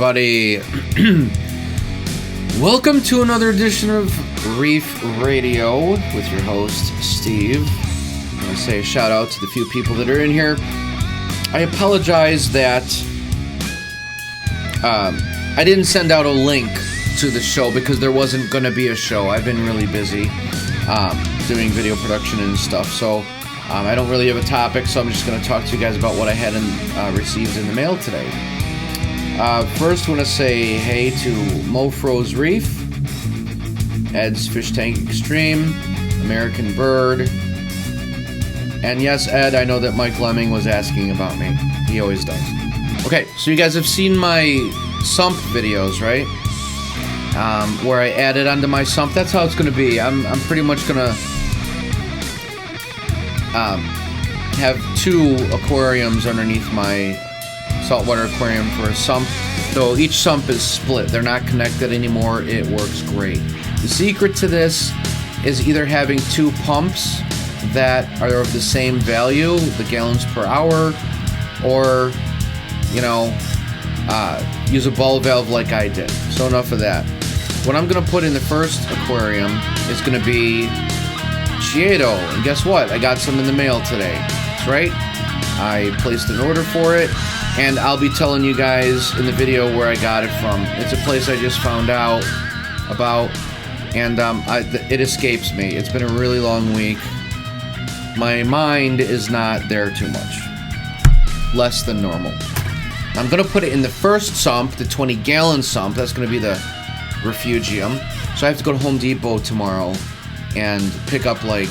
everybody. Welcome to another edition of Reef Radio with your host, Steve. I want to say a shout out to the few people that are in here. I apologize that I didn't send out a link to the show because there wasn't going to be a show. I've been really busy doing video production and stuff, so I don't really have a topic, so I'm just going to talk to you guys about what I had received in the mail today. First, I want to say hey to Mofro's Reef, Ed's Fish Tank Extreme, American Bird, and yes, Ed, I know that Mike Lemming was asking about me. He always does. Okay, so you guys have seen my Sump videos, right? Where I added onto my Sump. That's how it's going to be. I'm pretty much going to have two aquariums underneath my saltwater aquarium for a sump. So each sump is split. They're not connected anymore. It works great. The secret to this is either having two pumps that are of the same value, the gallons per hour, or, you know, use a ball valve like I did. So enough of that. What I'm going to put in the first aquarium is going to be Chiedo, and guess what? I got some in the mail today. That's right. I placed an order for it, and I'll be telling you guys in the video where I got it from. It's a place I just found out about, and it escapes me. It's been a really long week. My mind is not there too much. Less than normal. I'm going to put it in the first sump, the 20-gallon sump. That's going to be the Refugium. So I have to go to Home Depot tomorrow and pick up like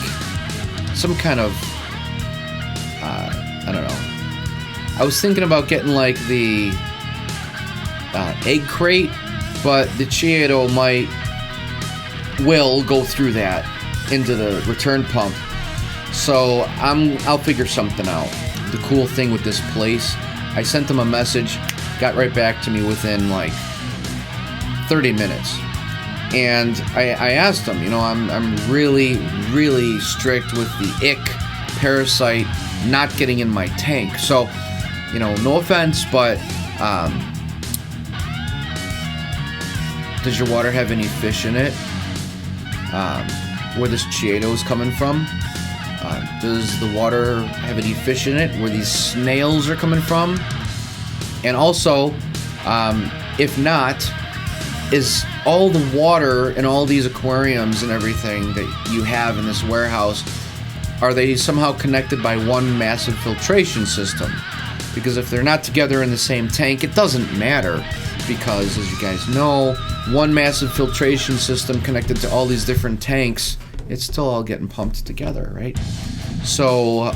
some kind of I don't know. I was thinking about getting like the egg crate, but the Chiedo will go through that into the return pump. So I'll figure something out. The cool thing with this place, I sent them a message, got right back to me within like 30 minutes. And I asked them, you know, I'm really, really strict with the ick parasite not getting in my tank. So, you know, no offense, but does your water have any fish in it? Where this Chiedo is coming from? Does the water have any fish in it? Where these snails are coming from? And also, if not, is all the water in all these aquariums and everything that you have in this warehouse, are they somehow connected by one massive filtration system? Because if they're not together in the same tank, it doesn't matter, because as you guys know, one massive filtration system connected to all these different tanks, it's still all getting pumped together, right? So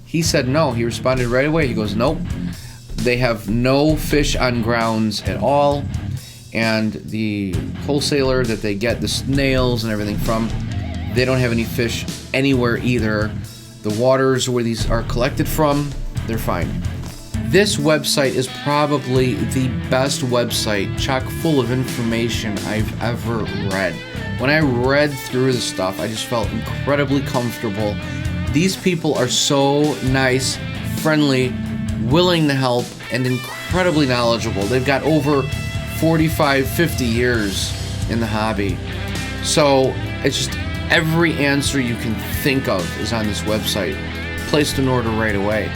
he said no. He responded right away. He goes, nope, they have no fish on grounds at all, and the wholesaler that they get the snails and everything from, they don't have any fish anywhere either. The waters where these are collected from, they're fine. This website is probably the best website, chock full of information I've ever read. When I read through the stuff, I just felt incredibly comfortable. These people are so nice, friendly, willing to help, and incredibly knowledgeable. They've got over 45, 50 years in the hobby. So it's just every answer you can think of is on this website. Placed an order right away.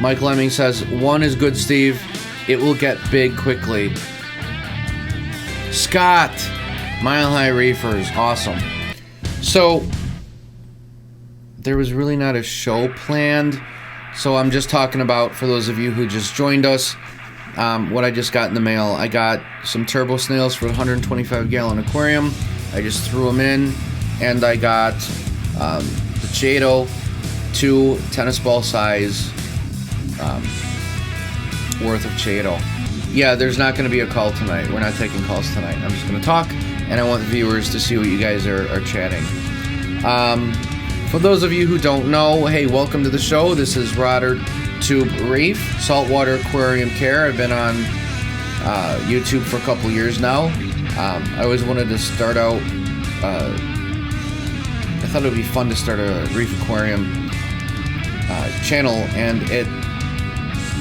Mike Lemming says, one is good, Steve. It will get big quickly. Scott, Mile High Reefers, awesome. So there was really not a show planned. So I'm just talking about, for those of you who just joined us, what I just got in the mail. I got some turbo snails for the 125-gallon aquarium. I just threw them in, and I got the Chiedo, 2 tennis ball size worth of Chiedo. Yeah, there's not going to be a call tonight. We're not taking calls tonight. I'm just going to talk, and I want the viewers to see what you guys are chatting. For those of you who don't know, hey, welcome to the show. This is Rotter Tube Reef, Saltwater Aquarium Care. I've been on YouTube for a couple years now. I always wanted to start out, I thought it would be fun to start a reef aquarium channel, and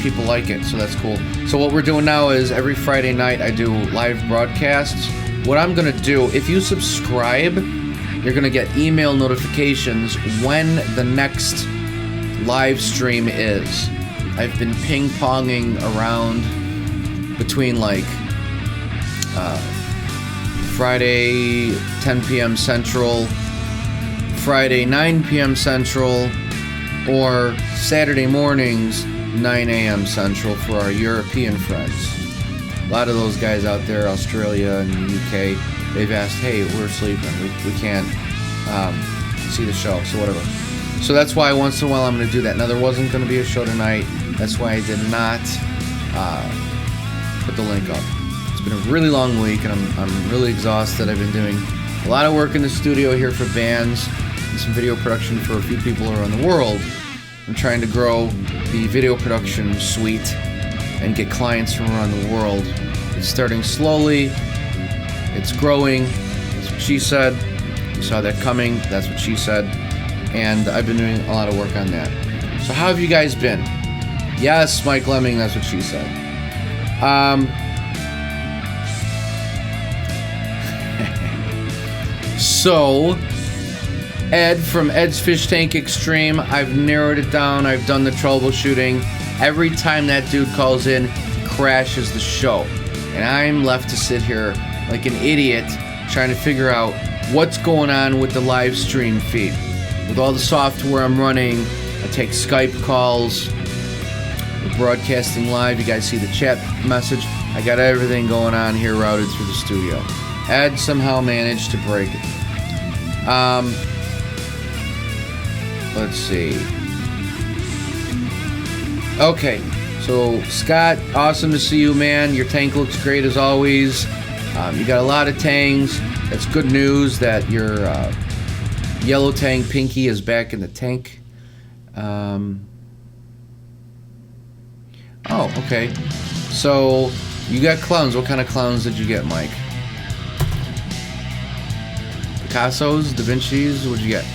people like it, so that's cool. So what we're doing now is every Friday night I do live broadcasts. What I'm gonna do, if you subscribe, you're gonna get email notifications when the next live stream is. I've been ping-ponging around between like Friday 10 p.m. Central, Friday 9 p.m. Central, or Saturday mornings 9 a.m. Central for our European friends. A lot of those guys out there, Australia and the UK, they've asked, hey, we're sleeping, we can't see the show, so whatever. So that's why once in a while I'm going to do that. Now there wasn't going to be a show tonight, that's why I did not put the link up. It's been a really long week and I'm really exhausted. I've been doing a lot of work in the studio here for bands and some video production for a few people around the world. I'm trying to grow the video production suite and get clients from around the world. It's starting slowly, it's growing, that's what she said. You saw that coming, that's what she said. And I've been doing a lot of work on that. So how have you guys been? Yes, Mike Lemming, that's what she said. So, Ed from Ed's Fish Tank Extreme, I've narrowed it down, I've done the troubleshooting. Every time that dude calls in, he crashes the show. And I'm left to sit here like an idiot trying to figure out what's going on with the live stream feed. With all the software I'm running, I take Skype calls, we're broadcasting live, you guys see the chat message. I got everything going on here routed through the studio. Ed somehow managed to break it. Let's see. Okay, so Scott, awesome to see you, man. Your tank looks great as always. You got a lot of tanks. That's good news that your yellow tank Pinky is back in the tank. Oh, okay. So you got clowns. What kind of clowns did you get, Mike? Picasso's, Da Vinci's, what'd you get?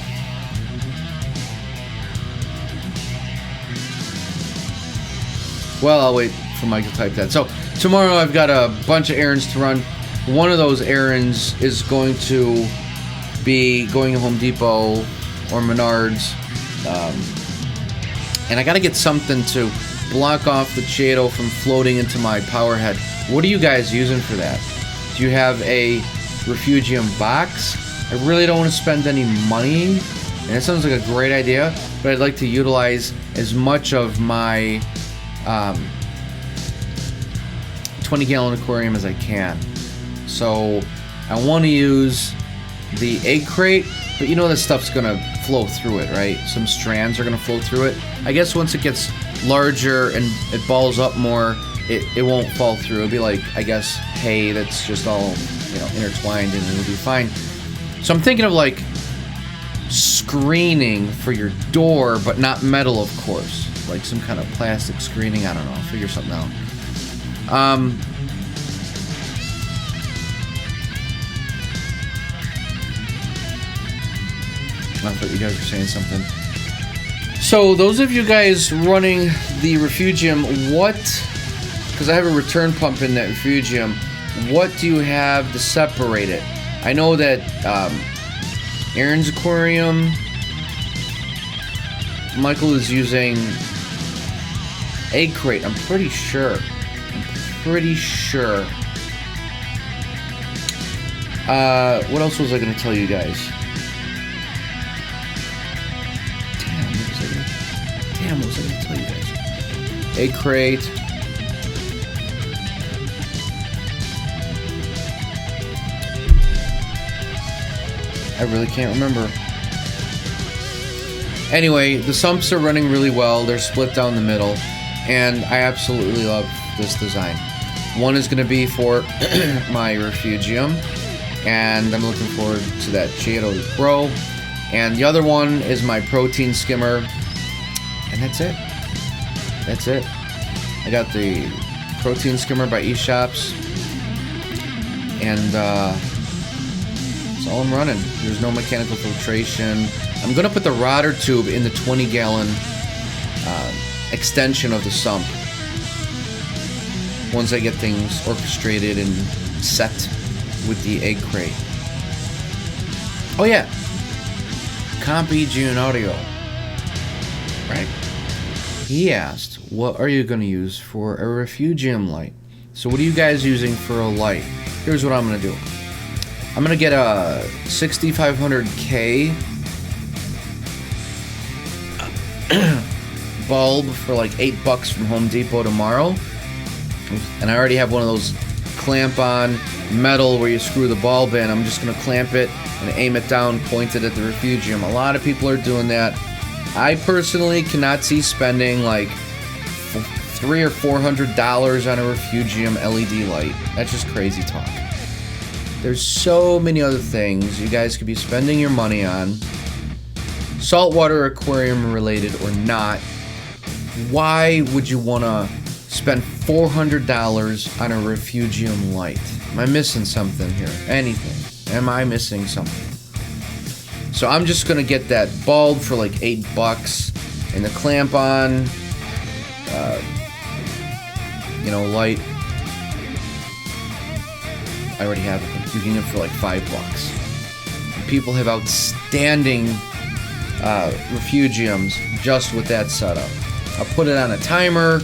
Well, I'll wait for Mike to type that. So tomorrow I've got a bunch of errands to run. One of those errands is going to be going to Home Depot or Menards. And I gotta get something to block off the Chaeto from floating into my power head. What are you guys using for that? Do you have a Refugium box? I really don't want to spend any money, and it sounds like a great idea, but I'd like to utilize as much of my 20-gallon aquarium as I can. So I want to use the egg crate, but you know this stuff's going to flow through it, right? Some strands are going to flow through it. I guess once it gets larger and it balls up more, it won't fall through. It'll be like, I guess, hay that's just all, intertwined, and it'll be fine. So I'm thinking of like screening for your door, but not metal, of course. Like some kind of plastic screening. I don't know. I'll figure something out. I thought you guys were saying something. So those of you guys running the Refugium, because I have a return pump in that Refugium, what do you have to separate it? I know that Aaron's aquarium, Michael is using egg crate. I'm pretty sure. What else was I going to tell you guys? What was I going to tell you guys? Egg crate. I really can't remember. Anyway, the sumps are running really well. They're split down the middle, and I absolutely love this design. One is going to be for my Refugium, and I'm looking forward to that Chaeto to grow. And the other one is my protein skimmer, and that's it. That's it. I got the protein skimmer by eShops, and that's all I'm running. There's no mechanical filtration. I'm going to put the Rotter Tube in the 20-gallon extension of the sump. once I get things orchestrated and set with the egg crate. Oh yeah, Compy June Audio, right? He asked, what are you going to use for a Refugium light? So what are you guys using for a light? Here's what I'm going to do. I'm going to get a 6500K bulb for like $8 from Home Depot tomorrow. And I already have one of those clamp-on metal where you screw the bulb in. I'm just going to clamp it and aim it down, point it at the Refugium. A lot of people are doing that. I personally cannot see spending like $300 or $400 on a Refugium LED light. That's just crazy talk. There's so many other things you guys could be spending your money on, saltwater aquarium related or not. Why would you want to spend $400 on a Refugium light? Am I missing something here? Anything? Am I missing something? So I'm just gonna get that bulb for like $8 and the clamp on, light. I already have it. You can get it for like $5. And people have outstanding Refugiums just with that setup. I'll put it on a timer,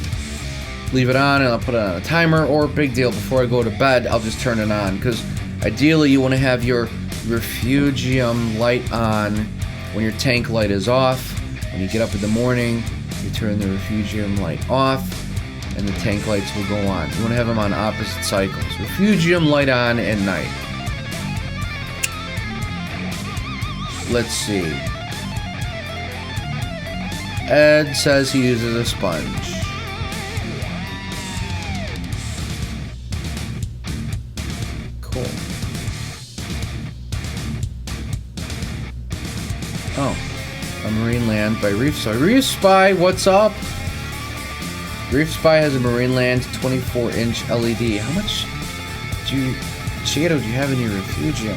leave it on, and I'll put it on a timer, or big deal, before I go to bed, I'll just turn it on, because ideally you want to have your Refugium light on when your tank light is off. When you get up in the morning, you turn the Refugium light off, and the tank lights will go on. You want to have them on opposite cycles. Refugium light on at night. Let's see. Ed says he uses a sponge. Cool. Oh, a Marine Land by Reef Spy. Reef Spy, what's up? Reef Spy has a Marine Land 24-inch LED. How much shadow do you have in your Refugium?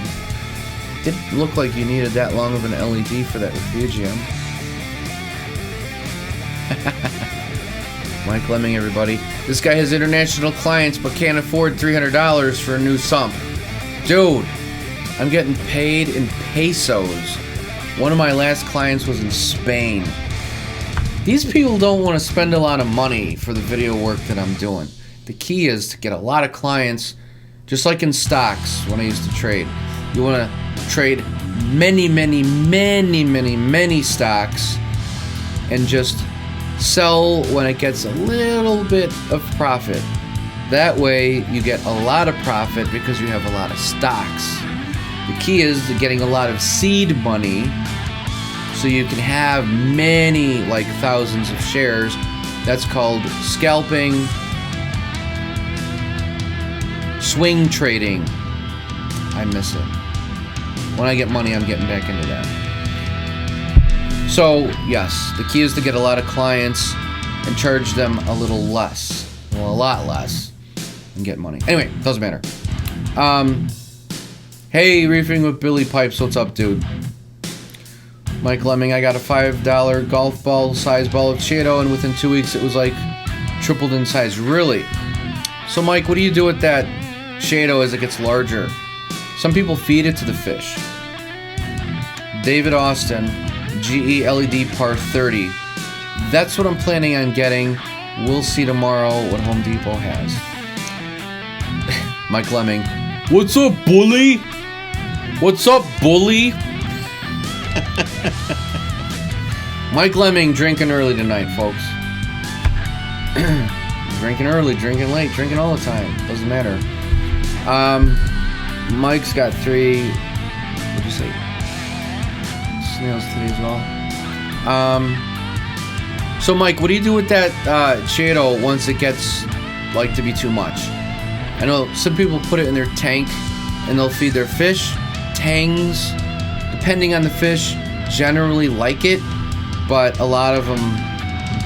Didn't look like you needed that long of an LED for that Refugium. Mike Lemming, everybody. This guy has international clients but can't afford $300 for a new sump. Dude, I'm getting paid in pesos. One of my last clients was in Spain. These people don't want to spend a lot of money for the video work that I'm doing. The key is to get a lot of clients, just like in stocks when I used to trade. You want to trade many stocks and just sell when it gets a little bit of profit. That way you get a lot of profit because you have a lot of stocks. The key is to getting a lot of seed money so you can have many, like thousands of shares. That's called scalping, swing trading. I miss it. When I get money, I'm getting back into that. So, yes, the key is to get a lot of clients and charge them a little less. Well, a lot less. And get money. Anyway, doesn't matter. Hey, Reefing with Billy Pipes. What's up, dude? Mike Lemming, I got a $5 golf ball size ball of Cheeto, and within 2 weeks it was like tripled in size. Really? So, Mike, what do you do with that Cheeto as it gets larger? Some people feed it to the fish. David Austin, GE LED Par 30. That's what I'm planning on getting. We'll see tomorrow what Home Depot has. Mike Lemming, what's up, bully? What's up, bully? Mike Lemming drinking early tonight, folks. Drinking early, drinking late, drinking all the time. Doesn't matter. Mike's got 3. What'd you say? Snails today as well. So Mike, what do you do with that Cheeto once it gets like to be too much? I know some people put it in their tank and they'll feed their fish. Tangs, depending on the fish, generally like it, but a lot of them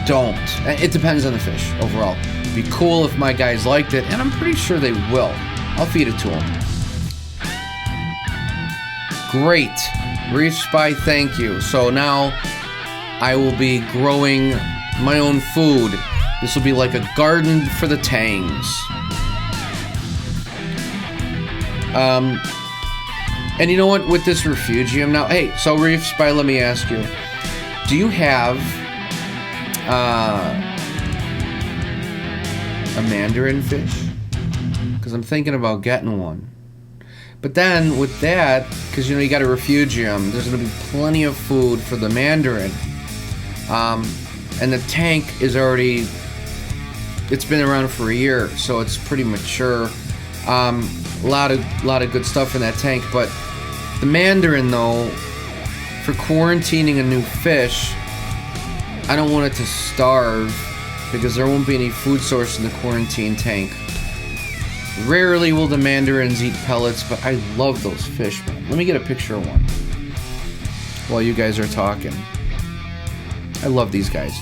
don't. It depends on the fish overall. It'd be cool if my guys liked it, and I'm pretty sure they will. I'll feed it to them. Great. Reef Spy, thank you. So now I will be growing my own food This will be like a garden for the tangs. And you know what? With this refugium now, hey, so Reef Spy, let me ask you, do you have a Mandarin fish? Because I'm thinking about getting one. But then with that, because you know you got a refugium, there's going to be plenty of food for the Mandarin. And the tank is already, it's been around for a year, so it's pretty mature. A lot of good stuff in that tank. But the Mandarin, though, for quarantining a new fish, I don't want it to starve because there won't be any food source in the quarantine tank. Rarely will the Mandarins eat pellets, but I love those fish, man. Let me get a picture of one while you guys are talking. I love these guys.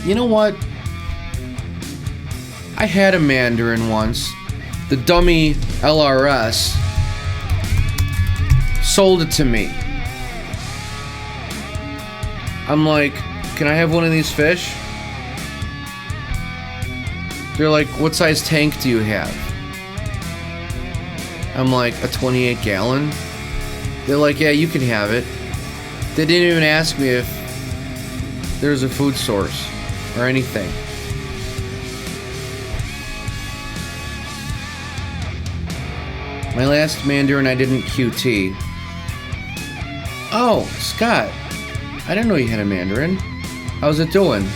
You know what? I had a Mandarin once. The dummy LRS sold it to me. I'm like, can I have one of these fish? They're like, what size tank do you have? I'm like, a 28 gallon? They're like, yeah, you can have it. They didn't even ask me if there's a food source or anything. My last Mandarin I didn't QT. Oh, Scott. I didn't know you had a Mandarin. How's it doing?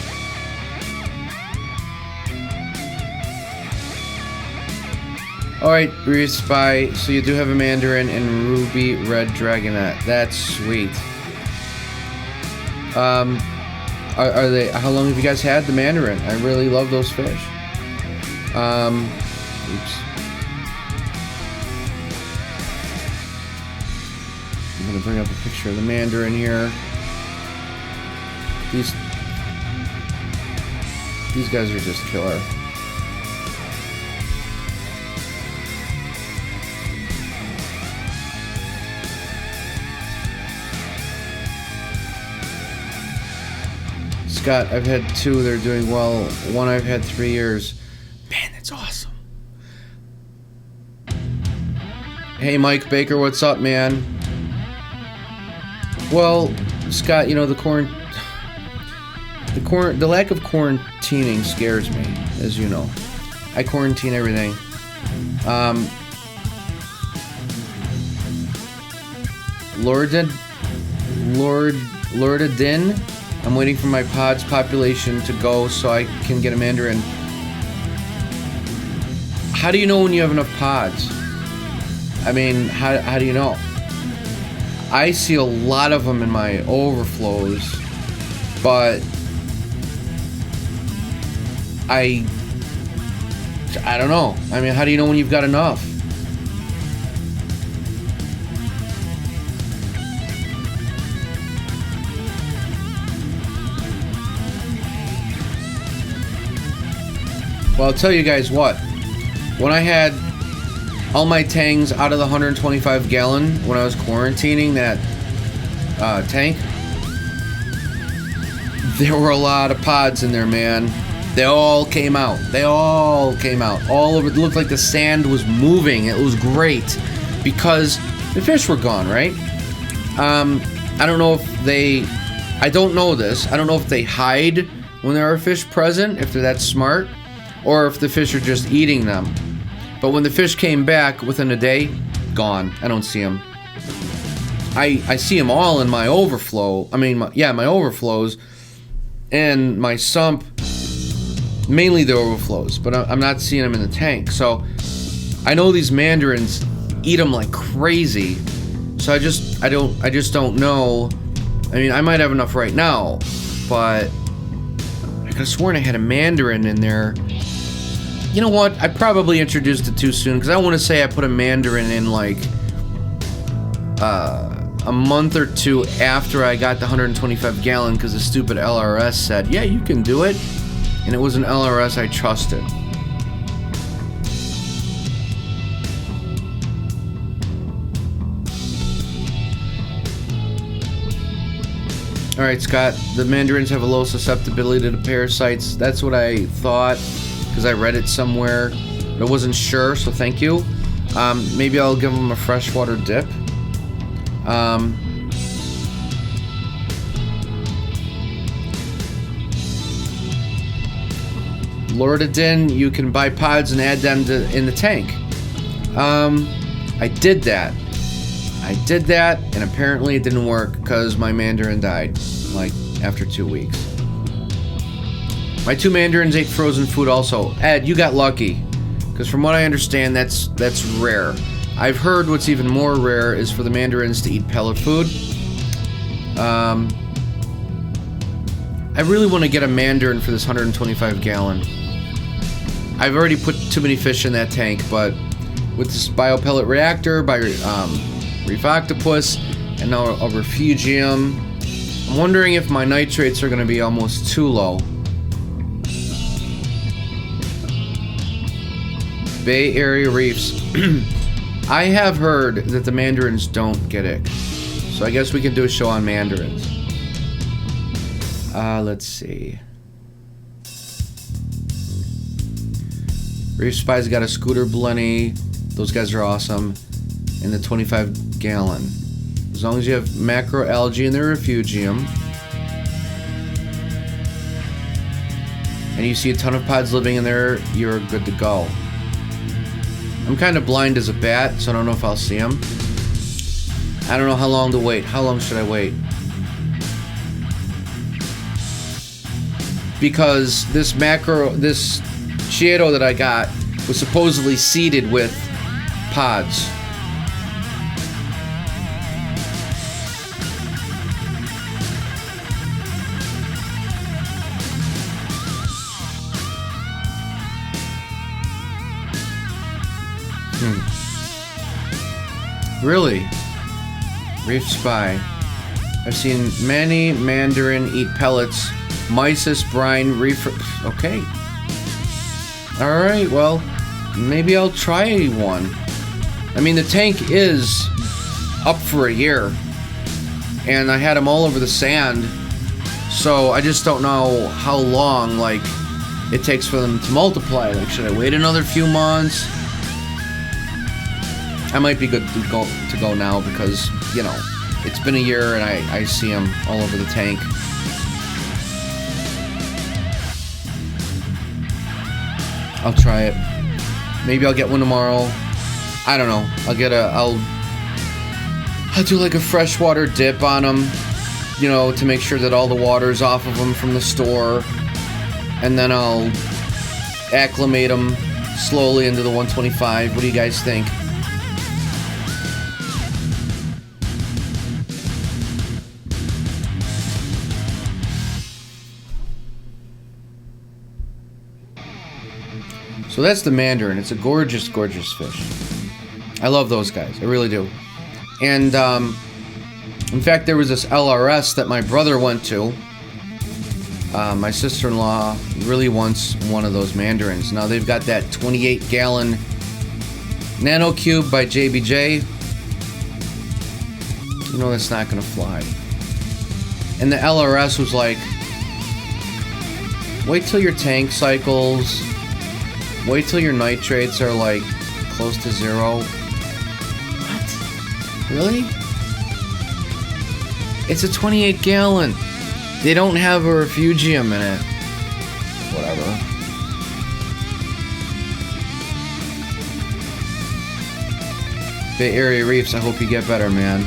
Alright, Reef Spy. So you do have a Mandarin and Ruby Red Dragonette. That's sweet. Are they? How long have you guys had the Mandarin? I really love those fish. Oops. I'm gonna bring up a picture of the Mandarin here. These guys are just killer. Scott, I've had 2. They're doing well. 1 I've had 3 years. Man, that's awesome. Hey, Mike Baker, what's up, man? Well, Scott, you know, the lack of quarantining scares me, as you know. I quarantine everything. Lordadin. I'm waiting for my pod's population to go so I can get a Mandarin. How do you know when you have enough pods? I mean, how do you know? I see a lot of them in my overflows, but I don't know. I mean, how do you know when you've got enough? Well, I'll tell you guys what. When I had all my tangs out of the 125 gallon, when I was quarantining that tank, there were a lot of pods in there, man. They all came out. All over. It looked like the sand was moving. It was great because the fish were gone, right? I don't know if they... I don't know this. I don't know if they hide when there are fish present, if they're that smart, or if the fish are just eating them. But when the fish came back within a day, gone. I don't see them. I see them all in my overflow. I mean, my overflows and my sump, mainly the overflows, but I'm not seeing them in the tank. So I know these Mandarins eat them like crazy. So I just don't know. I mean, I might have enough right now, but I could have sworn I had a Mandarin in there. You know what? I probably introduced it too soon because I want to say I put a Mandarin in like a month or 2 after I got the 125 gallon because the stupid LRS said, yeah, you can do it. And it was an LRS I trusted. All right, Scott. The mandarins have a low susceptibility to parasites. That's what I thought because I read it somewhere, but I wasn't sure. So thank you. Maybe I'll give them a freshwater dip. Loratadine, you can buy pods and add them in the tank. I did that. And apparently it didn't work because my mandarin died, like, after 2 weeks. My 2 mandarins ate frozen food also. Ed, you got lucky. Because from what I understand, that's rare. I've heard what's even more rare is for the mandarins to eat pellet food. I really want to get a mandarin for this 125 gallon. I've already put too many fish in that tank, but with this biopellet reactor by Reef Octopus and now a Refugium, I'm wondering if my nitrates are going to be almost too low. Bay Area reefs. I have heard that the mandarins don't get ick. So I guess we can do a show on mandarins. Let's see. Reef Spy's got a Scooter Blenny. Those guys are awesome. And the 25 gallon. As long as you have macroalgae in the Refugium. And you see a ton of pods living in there, you're good to go. I'm kind of blind as a bat, so I don't know if I'll see them. I don't know how long to wait. How long should I wait? Because this Chieto that I got was supposedly seeded with pods. Really? Reef Spy. I've seen many mandarin eat pellets. Mysis, brine, reef... Okay. Alright, well, maybe I'll try one. I mean, the tank is up for a year. And I had them all over the sand. So I just don't know how long, like, it takes for them to multiply. Like, should I wait another few months? I might be good to go now because, you know, it's been a year and I see them all over the tank. I'll try it. Maybe I'll get one tomorrow. I don't know. I'll do like a freshwater dip on them, you know, to make sure that all the water's off of them from the store. And then I'll acclimate them slowly into the 125. What do you guys think? So that's the mandarin. It's a gorgeous, gorgeous fish. I love those guys. I really do. And, in fact, there was this LRS that my brother went to. My sister-in-law really wants one of those mandarins. Now, they've got that 28-gallon Nano Cube by JBJ. You know that's not going to fly. And the LRS was like, wait till your tank cycles... Wait till your nitrates are, like, close to zero. What? Really? It's a 28-gallon. They don't have a Refugium in it. Whatever. Bay Area Reefs, I hope you get better, man.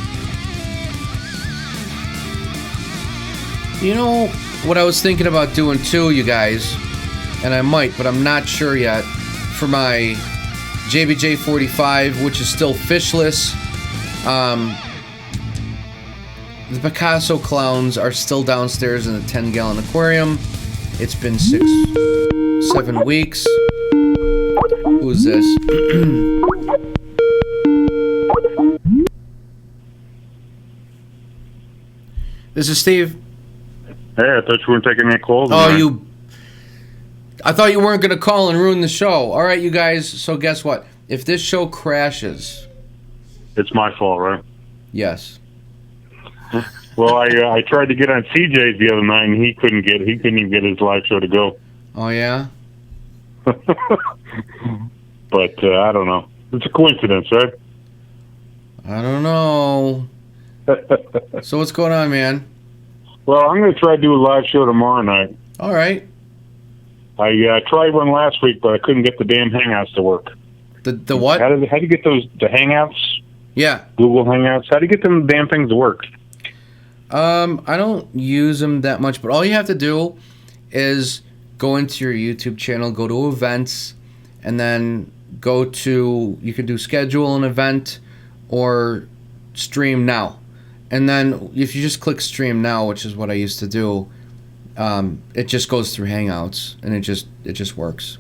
You know what I was thinking about doing, too, you guys? And I might, but I'm not sure yet, for my JBJ 45, which is still fishless. The Picasso clowns are still downstairs in the 10-gallon aquarium. It's been 6-7 weeks. Who's this? This is Steve. Hey, I thought you weren't taking any calls. Oh, I thought you weren't going to call and ruin the show. All right, you guys, so guess what? If this show crashes... It's my fault, right? Yes. Well, I tried to get on CJ's the other night, and he couldn't even get his live show to go. Oh yeah. But I don't know. It's a coincidence, right? I don't know. So what's going on, man? Well, I'm going to try to do a live show tomorrow night. All right. I tried one last week, but I couldn't get the damn Hangouts to work. The what? How do you get the Hangouts? Yeah. Google Hangouts. How do you get them damn things to work? I don't use them that much, but all you have to do is go into your YouTube channel, go to events, and then you can do schedule an event or stream now. And then if you just click stream now, which is what I used to do, it just goes through Hangouts and it just works.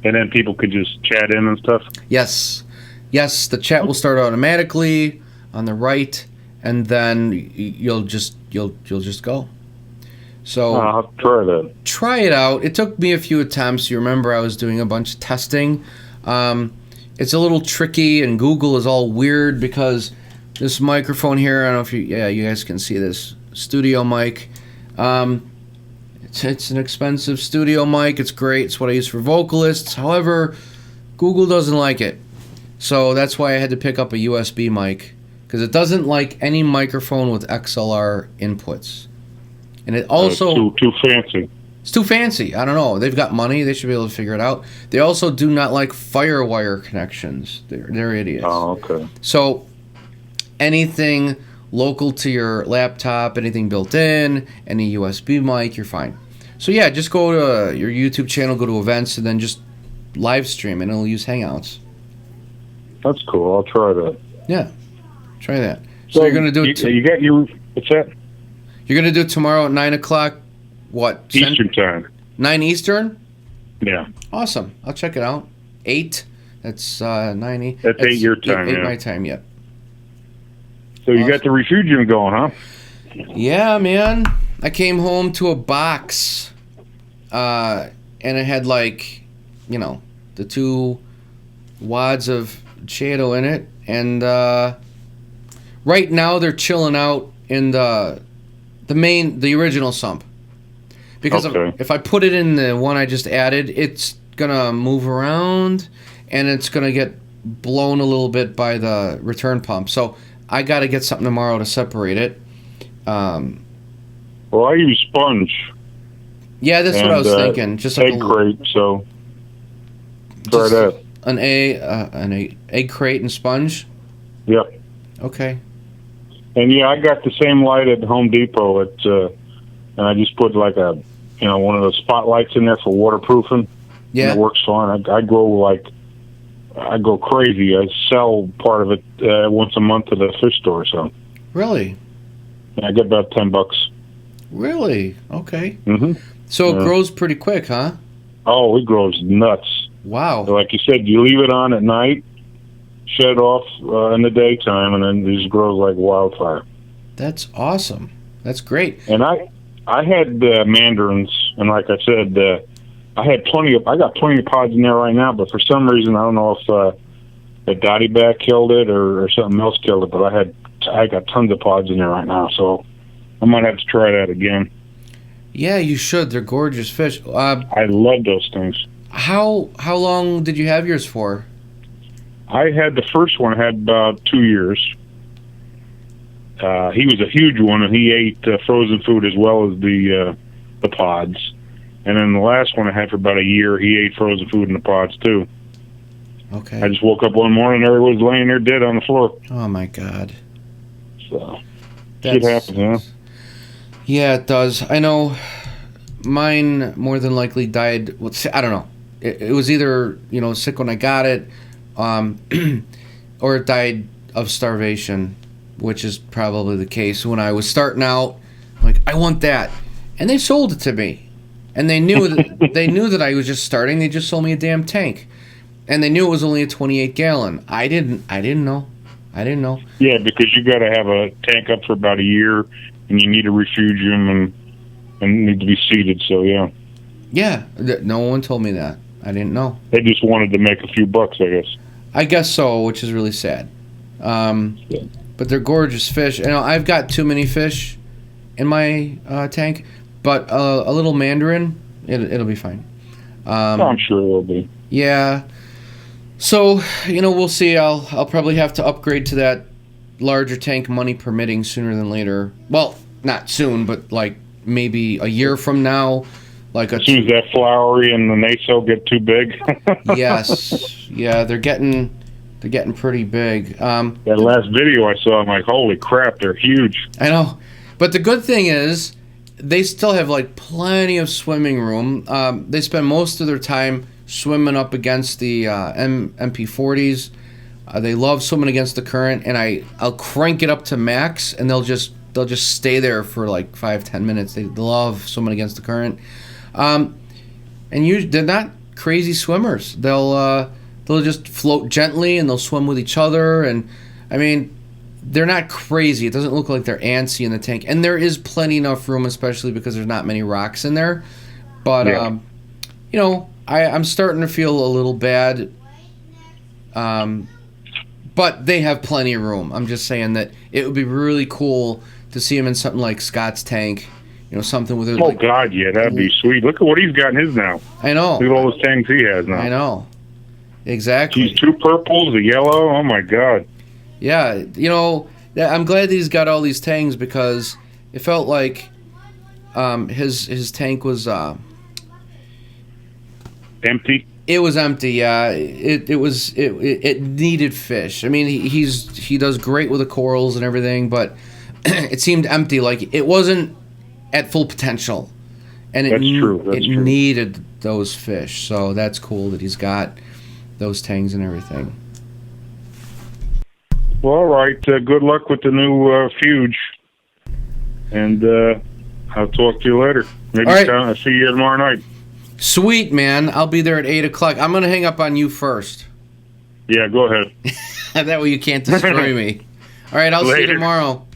And then people could just chat in and stuff? Yes, the chat will start automatically on the right, and then you'll just go. So I'll have to try that. Try it out. It took me a few attempts. You remember I was doing a bunch of testing. It's a little tricky, and Google is all weird because this microphone here, I don't know if you guys can see this studio mic. It's an expensive studio mic. It's great. It's what I use for vocalists. However, Google doesn't like it. So that's why I had to pick up a USB mic, because it doesn't like any microphone with XLR inputs. And it also... Too fancy. It's too fancy. I don't know. They've got money. They should be able to figure it out. They also do not like FireWire connections. They're idiots. Oh, okay. So anything local to your laptop, anything built in, any USB mic, you're fine. So yeah, just go to your YouTube channel, go to events, and then just live stream, and it'll use Hangouts. That's cool. I'll try that. Yeah, try that. So you're gonna do it. You got your what's that? You're gonna do it tomorrow at 9:00. What? Eastern time. 9 Eastern. Yeah. Awesome. I'll check it out. 8. That's 9. That's 8 your time. 8 yeah. my time. Yep. So you got the Refugium going, huh? Yeah, man. I came home to a box, and it had the 2 wads of Chato in it, and right now they're chilling out in the original Sump. Because if I put it in the one I just added, it's gonna move around, and it's gonna get blown a little bit by the return pump. So I got to get something tomorrow to separate it. Well, I use sponge. Yeah, that's what I was thinking. Just like egg crate. So try that. An egg crate and sponge. Yep. Okay. And yeah, I got the same light at Home Depot. And I just put one of those spotlights in there for waterproofing. Yeah. And it works fine. I go crazy. I sell part of it once a month at the fish store. So. Really? Yeah, I get about $10. Really? Okay. Mm-hmm. So it grows pretty quick, huh? Oh, it grows nuts. Wow. So like you said, you leave it on at night, shut it off in the daytime, and then it just grows like wildfire. That's awesome. That's great. And I had mandarins, and like I said, I got plenty of pods in there right now, but for some reason, I don't know if the dotty bat killed it or something else killed it, but I got tons of pods in there right now, so I might have to try that again. Yeah, you should. They're gorgeous fish. I love those things. How long did you have yours for? I had the first one had about 2 years. He was a huge one, and he ate frozen food as well as the pods. And then the last one I had for about a year, he ate frozen food in the pods too. Okay. I just woke up one morning and everyone was laying there dead on the floor. Oh my God. So shit happens, huh? Yeah, it does. I know. Mine more than likely died. I don't know. It was either sick when I got it, or it died of starvation, which is probably the case. When I was starting out, I want that, and they sold it to me, and they knew that I was just starting. They just sold me a damn tank, and they knew it was only a 28-gallon. I didn't know. Yeah, because you got to have a tank up for about a year, and you need a refugium and need to be seeded. So yeah. Yeah, no one told me that. I didn't know. They just wanted to make a few bucks, I guess. I guess so, which is really sad. but they're gorgeous fish. You know, I've got too many fish in my tank, but a little Mandarin, it'll be fine. I'm sure it will be. Yeah. So, you know, we'll see. I'll probably have to upgrade to that larger tank, money permitting, sooner than later. Well, not soon, but like maybe a year from now. Like as soon as that flowery and the naso get too big. Yes. Yeah, they're getting pretty big. That last video I saw, I'm like, holy crap, they're huge. I know. But the good thing is they still have like plenty of swimming room. They spend most of their time swimming up against the MP40s. They love swimming against the current, and I'll crank it up to max, and they'll just stay there for like 5-10 minutes. They love swimming against the current, and they're not crazy swimmers. They'll just float gently, and they'll swim with each other. And I mean, they're not crazy. It doesn't look like they're antsy in the tank, and there is plenty enough room, especially because there's not many rocks in there. But yeah. You know, I'm starting to feel a little bad. But they have plenty of room. I'm just saying that it would be really cool to see him in something like Scott's tank. You know, something with. Oh, God, yeah, that'd be sweet. Look at what he's got in his now. I know. Look at all those tanks he has now. I know. Exactly. He's 2 purples, a yellow. Oh, my God. Yeah, you know, I'm glad that he's got all these tanks because it felt like his tank was empty. It was empty. Yeah, it needed fish. I mean, he does great with the corals and everything, but it seemed empty. Like it wasn't at full potential, and it needed those fish. So that's cool that he's got those tanks and everything. Well, all right. Good luck with the new Fuge, and I'll talk to you later. Maybe I'll see you tomorrow night. Sweet, man. I'll be there at 8 o'clock. I'm going to hang up on you first. Yeah, go ahead. That way you can't destroy me. All right, I'll see you tomorrow.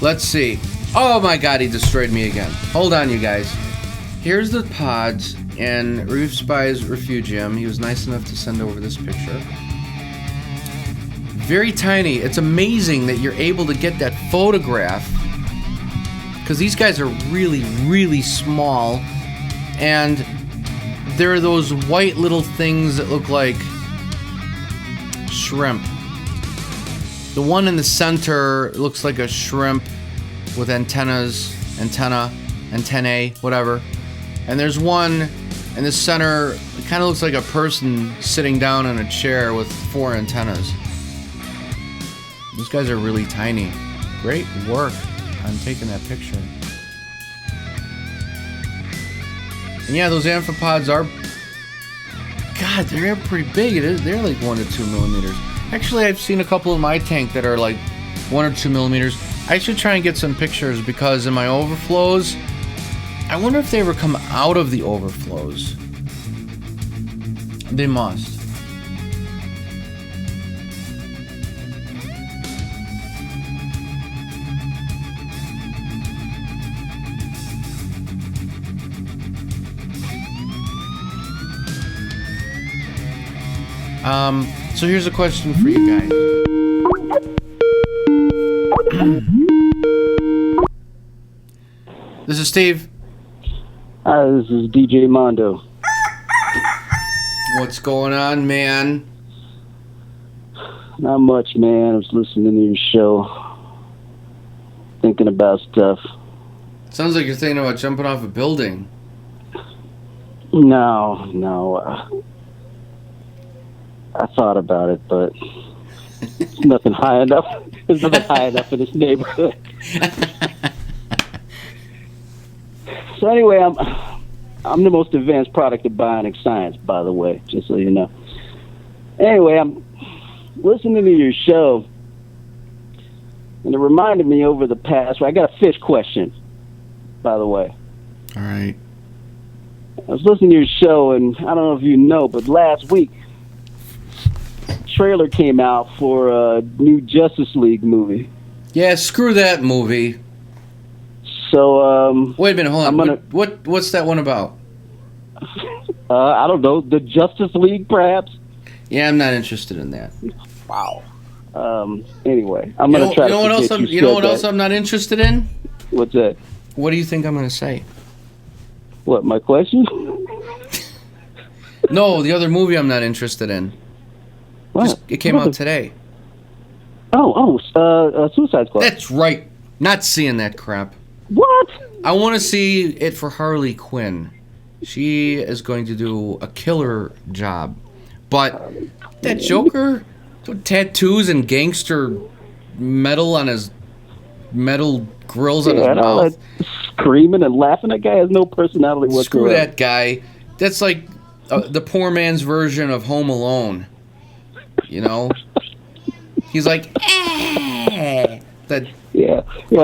Let's see. Oh, my God, he destroyed me again. Hold on, you guys. Here's the pods and Reef Spy's Refugium. He was nice enough to send over this picture. Very tiny. It's amazing that you're able to get that photograph because these guys are really, really small, and there are those white little things that look like shrimp. The one in the center looks like a shrimp with antennae, whatever. And there's one in the center, it kind of looks like a person sitting down in a chair with 4 antennas. These guys are really tiny. Great work on taking that picture. And yeah, those amphipods are... God, they're pretty big. They're like 1 to 2 millimeters. Actually, I've seen a couple in my tank that are like 1 or 2 millimeters. I should try and get some pictures because in my overflows, I wonder if they ever come out of the overflows. They must. So here's a question for you guys. This is Steve. Hi, this is DJ Mondo. What's going on, man? Not much, man. I was listening to your show, thinking about stuff. Sounds like you're thinking about jumping off a building. No. I thought about it, but there's nothing high enough. There's nothing high enough in this neighborhood. So anyway, I'm the most advanced product of bionic science, by the way, just so you know. Anyway, I'm listening to your show, and it reminded me over the past. I got a fish question, by the way. All right. I was listening to your show, and I don't know if you know, but last week, trailer came out for a new Justice League movie. Yeah, screw that movie. So, wait a minute, hold on. What's that one about? I don't know. The Justice League, perhaps? Yeah, I'm not interested in that. Wow. Anyway, I'm gonna try. You know what else? You know what else I'm not interested in? What's that? What do you think I'm gonna say? What, my question? No, the other movie I'm not interested in. What? It came out today. Suicide Squad. That's right. Not seeing that crap. What? I want to see it for Harley Quinn. She is going to do a killer job. But that Joker, tattoos and gangster metal on his metal grills on his mouth. Screaming and laughing. That guy has no personality whatsoever. Screw that guy. That's like the poor man's version of Home Alone. You know? He's like, that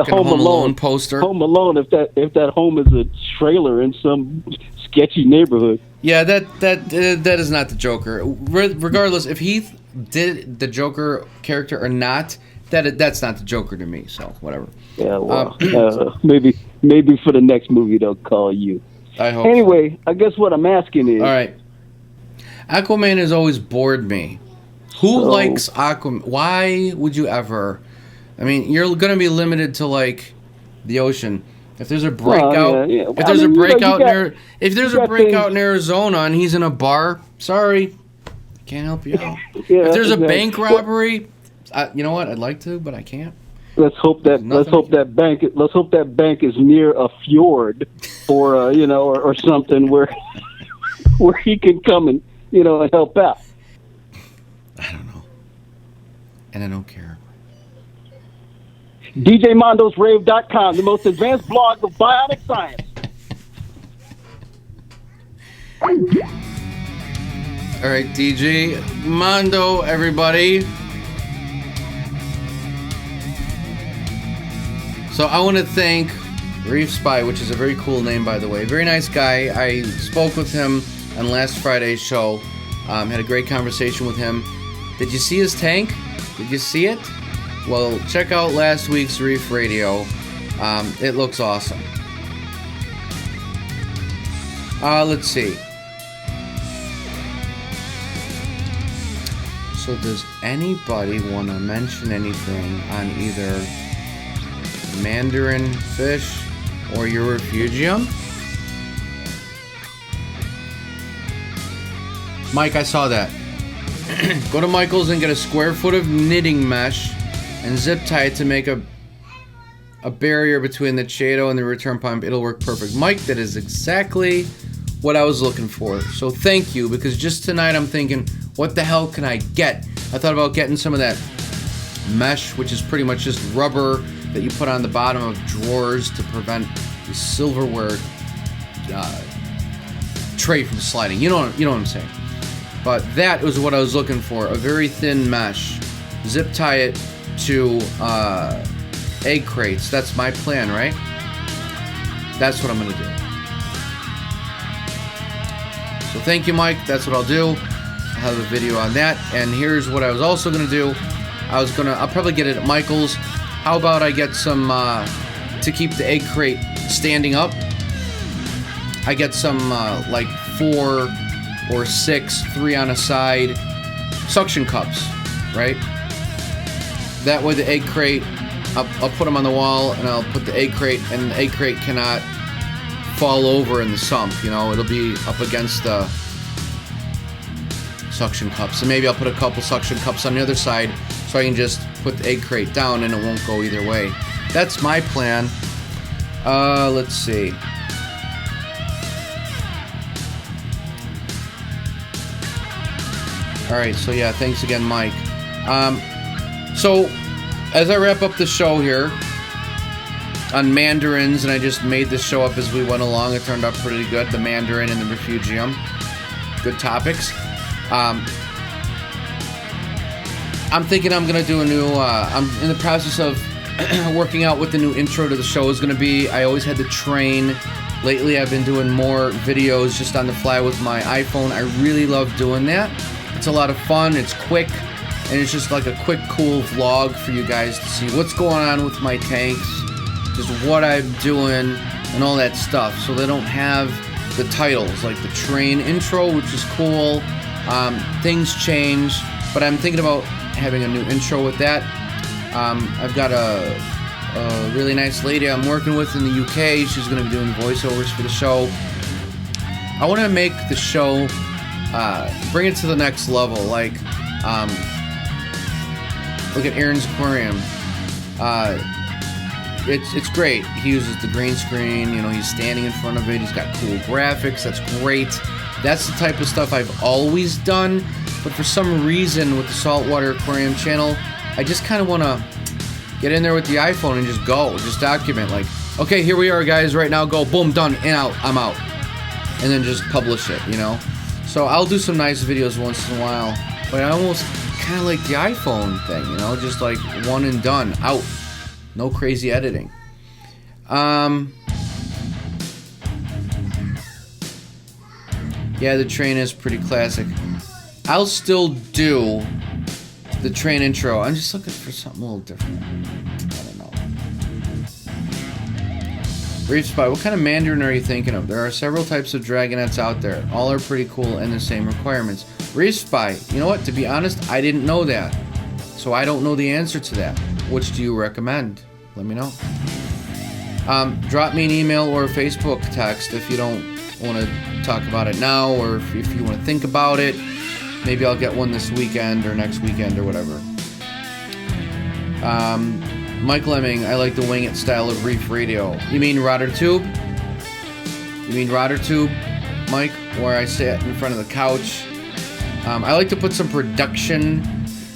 Home Alone poster. Home Alone. If that home is a trailer in some sketchy neighborhood. Yeah, that is not the Joker. Regardless, if Heath did the Joker character or not, that's not the Joker to me. So whatever. Yeah, well, maybe for the next movie they'll call you. I hope. Anyway, I guess what I'm asking is. All right. Aquaman has always bored me. Who likes Aquaman? Why would you ever? I mean, you're going to be limited to like the ocean. If there's a breakout, if there's a breakout in Arizona and he's in a bar, sorry, can't help you out. If there's a bank robbery, you know what? I'd like to, but I can't. Let's hope that bank is near a fjord, or or something where he can come and and help out. I don't know, and I don't care. DJMondosRave.com, the most advanced blog of bionic science. All right, DJ Mondo, everybody. So I want to thank Reef Spy, which is a very cool name, by the way. Very nice guy. I spoke with him on last Friday's show. Had a great conversation with him. Did you see his tank? Did you see it? Well, check out last week's Reef Radio. It looks awesome. Let's see. So does anybody want to mention anything on either Mandarin fish or your Refugium? Mike, I saw that. Go to Michael's and get a square foot of knitting mesh and zip tie it to make a barrier between the Chaeto and the return pump. It'll work perfect. Mike, that is exactly what I was looking for. So thank you, because just tonight I'm thinking, what the hell can I get? I thought about getting some of that mesh, which is pretty much just rubber that you put on the bottom of drawers to prevent the silverware tray from sliding. You know what I'm saying. But that was what I was looking for, a very thin mesh. Zip tie it to egg crates. That's my plan, right? That's what I'm going to do. So thank you, Mike. That's what I'll do. I'll have a video on that. And here's what I was also going to do. I'll probably get it at Michael's. How about I get some, to keep the egg crate standing up, I get some, like 4 or 6, 3 on a side, suction cups, right? That way the egg crate, I'll put them on the wall, and I'll put the egg crate, and the egg crate cannot fall over in the sump, it'll be up against the suction cups. And maybe I'll put a couple suction cups on the other side so I can just put the egg crate down and it won't go either way. That's my plan. Let's see. Alright, so yeah, thanks again, Mike. So, as I wrap up the show here on Mandarins, and I just made this show up as we went along, it turned out pretty good, the Mandarin and the Refugium. Good topics. I'm thinking I'm going to do a new, I'm in the process of working out what the new intro to the show is going to be. I always had to train. Lately, I've been doing more videos just on the fly with my iPhone. I really love doing that. It's a lot of fun, it's quick, and it's just like a quick, cool vlog for you guys to see what's going on with my tanks, just what I'm doing, and all that stuff. So they don't have the titles, like the train intro, which is cool. Things change, but I'm thinking about having a new intro with that. I've got a really nice lady I'm working with in the UK. She's going to be doing voiceovers for the show. I want to make the show, bring it to the next level. Like, look at Aaron's Aquarium. It's great. He uses the green screen. You know, he's standing in front of it. He's got cool graphics. That's great. That's the type of stuff I've always done. But for some reason, with the Saltwater Aquarium channel, I just kind of want to get in there with the iPhone and just go. Just document. Like, okay, here we are, guys. Right now, go. Boom, done. And out. I'm out. And then just publish it, you know? So I'll do some nice videos once in a while. But I almost kind of like the iPhone thing, you know? Just like one and done. Out. No crazy editing. Yeah, the train is pretty classic. I'll still do the train intro. I'm just looking for something a little different. I don't know. Reef Spy, what kind of Mandarin are you thinking of? There are several types of dragonets out there. All are pretty cool and the same requirements. Reef Spy, you know what? To be honest, I didn't know that. So I don't know the answer to that. Which do you recommend? Let me know. Drop me an email or a Facebook text if you don't want to talk about it now, or if you want to think about it. Maybe I'll get one this weekend or next weekend or whatever. Mike Lemming, I like the wing it style of Reef Radio. You mean Rotter Tube? You mean Rotter Tube, Mike? Where I sit in front of the couch. I like to put some production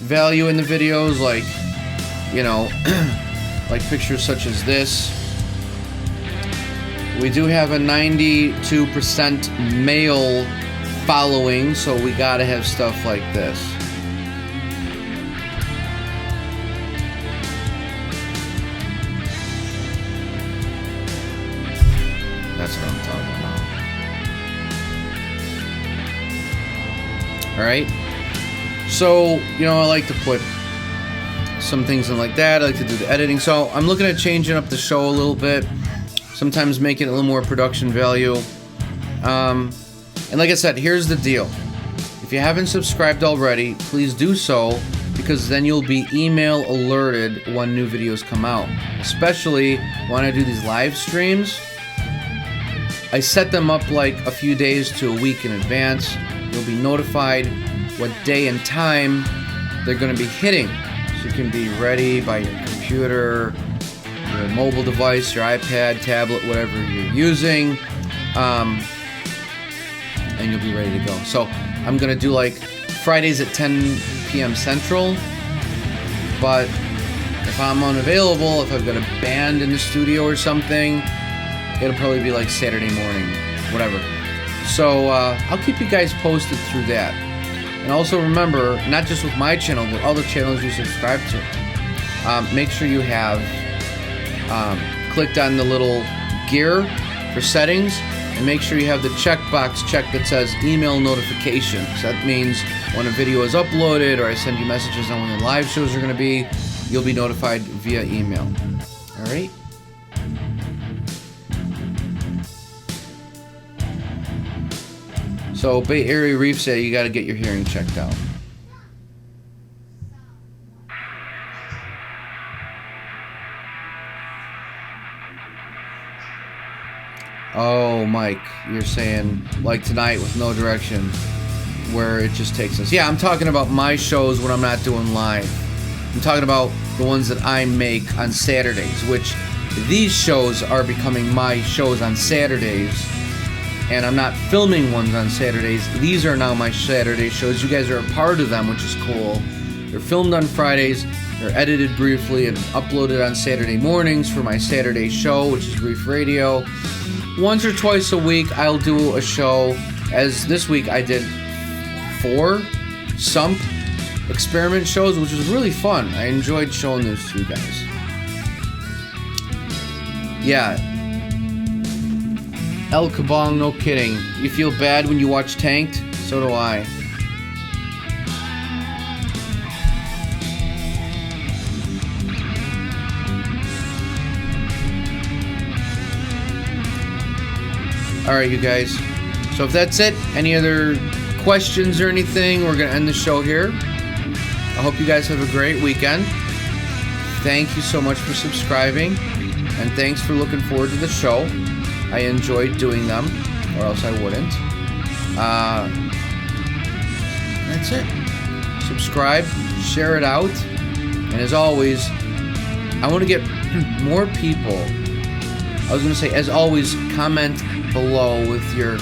value in the videos, like, you know, like pictures such as this. We do have a 92% male following, so we gotta have stuff like this. That's what I'm talking about. Alright? So, you know, I like to put some things in like that. I like to do the editing. So I'm looking at changing up the show a little bit. Sometimes making it a little more production value. And like I said, here's the deal. If you haven't subscribed already, please do so, because then you'll be email alerted when new videos come out. Especially when I do these live streams. I set them up like a few days to a week in advance. You'll be notified what day and time they're going to be hitting. So you can be ready by your computer, your mobile device, your iPad, tablet, whatever you're using, and you'll be ready to go. So I'm gonna do like Fridays at 10 p.m. Central, but if I'm unavailable, if I've got a band in the studio or something, it'll probably be like Saturday morning, whatever. So I'll keep you guys posted through that. And also remember, not just with my channel, but other channels you subscribe to, make sure you have clicked on the little gear for settings, and make sure you have the checkbox checked that says email notifications. That means when a video is uploaded or I send you messages on when the live shows are going to be, you'll be notified via email. Alright? So Bay Area Reef say you got to get your hearing checked out. Oh, Mike, you're saying like tonight with no direction, where it just takes us. Yeah, I'm talking about my shows when I'm not doing live. I'm talking about the ones that I make on Saturdays, which these shows are becoming my shows on Saturdays, and I'm not filming ones on Saturdays. These are now my Saturday shows. You guys are a part of them, which is cool. They're filmed on Fridays, they're edited briefly and uploaded on Saturday mornings for my Saturday show, which is Reef Radio. Once or twice a week, I'll do a show, as this week I did 4 Sump experiment shows, which was really fun. I enjoyed showing those to you guys. Yeah. El Kabong, no kidding. You feel bad when you watch Tanked? So do I. Alright, you guys. So if that's it, any other questions or anything, we're going to end the show here. I hope you guys have a great weekend. Thank you so much for subscribing, and thanks for looking forward to the show. I enjoyed doing them, or else I wouldn't. That's it. Subscribe, share it out, and as always, I want to get more people. I was going to say, as always, comment below with your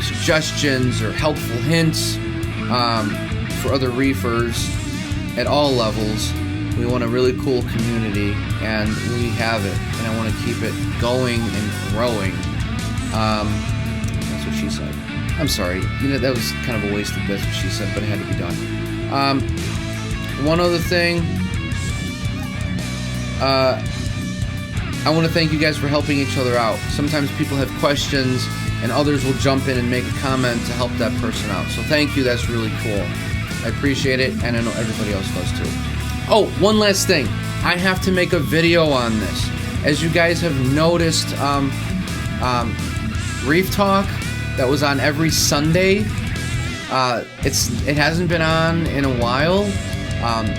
suggestions or helpful hints for other reefers at all levels. We want a really cool community, and we have it, and I want to keep it going and growing. That's what she said. I'm sorry, that was kind of a waste of that's what she said, but it had to be done. One other thing, I want to thank you guys for helping each other out. Sometimes people have questions, and others will jump in and make a comment to help that person out. So thank you, that's really cool. I appreciate it, and I know everybody else does too. Oh, one last thing. I have to make a video on this. As you guys have noticed, Reef Talk, that was on every Sunday. It hasn't been on in a while.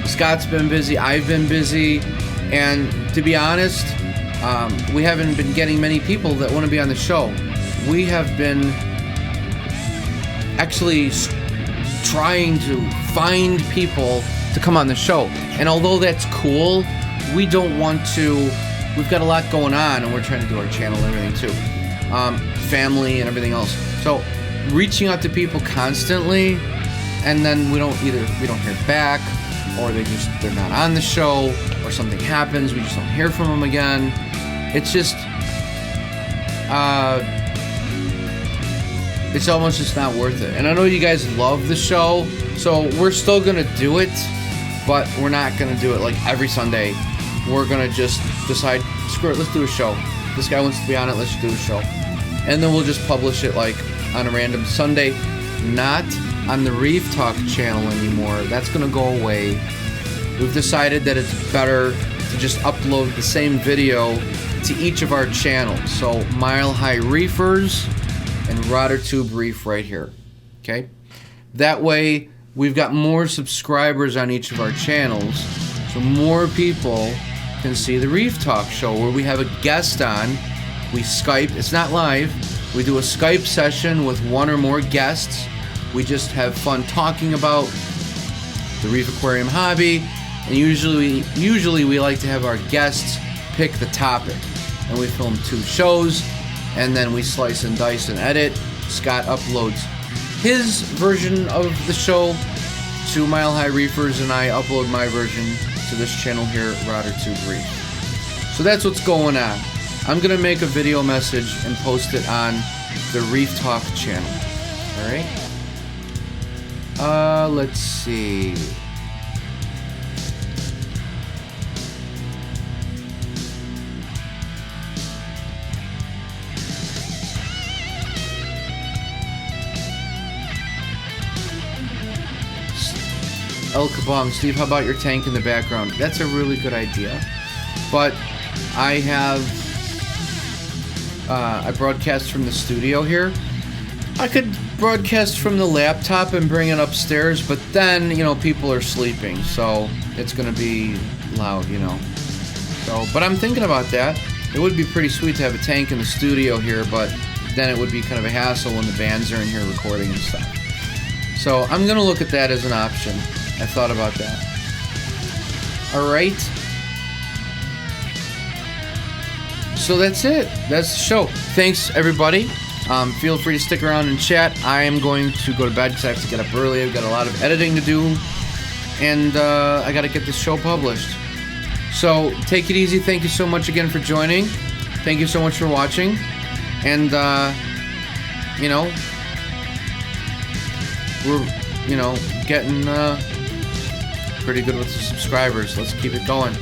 Scott's been busy, I've been busy, and to be honest, we haven't been getting many people that want to be on the show. We have been actually trying to find people to come on the show, and although that's cool, we don't want to. We've got a lot going on, and we're trying to do our channel and everything too, family and everything else. So reaching out to people constantly, and then we don't hear back, or they're not on the show, or something happens, we just don't hear from them again. It's just it's almost just not worth it. And I know you guys love the show, so we're still gonna do it, but we're not gonna do it like every Sunday. We're gonna just decide, screw it, let's do a show. This guy wants to be on it, let's do a show. And then we'll just publish it like on a random Sunday, not on the Reef Talk channel anymore. That's gonna go away. We've decided that it's better to just upload the same video to each of our channels. So Mile High Reefers and Rotter Tube Reef right here. Okay? That way we've got more subscribers on each of our channels, so more people can see the Reef Talk show where we have a guest on. We Skype, it's not live. We do a Skype session with one or more guests. We just have fun talking about the reef aquarium hobby, and usually we like to have our guests pick the topic, and we film 2 shows, and then we slice and dice and edit. Scott uploads his version of the show to Mile High Reefers, and I upload my version to this channel here, Rotter Tube Reef. So that's what's going on. I'm gonna make a video message and post it on the Reef Talk channel. Alright? Let's see. El Kabong, Steve, how about your tank in the background? That's a really good idea. But I broadcast from the studio here. I could broadcast from the laptop and bring it upstairs, but then, people are sleeping, so it's gonna be loud, So, but I'm thinking about that. It would be pretty sweet to have a tank in the studio here, but then it would be kind of a hassle when the bands are in here recording and stuff. So I'm gonna look at that as an option. I thought about that. Alright. So that's it. That's the show. Thanks, everybody. Feel free to stick around and chat. I am going to go to bed because I have to get up early. I've got a lot of editing to do. And I got to get this show published. So take it easy. Thank you so much again for joining. Thank you so much for watching. And, we're, getting pretty good with the subscribers. Let's keep it going.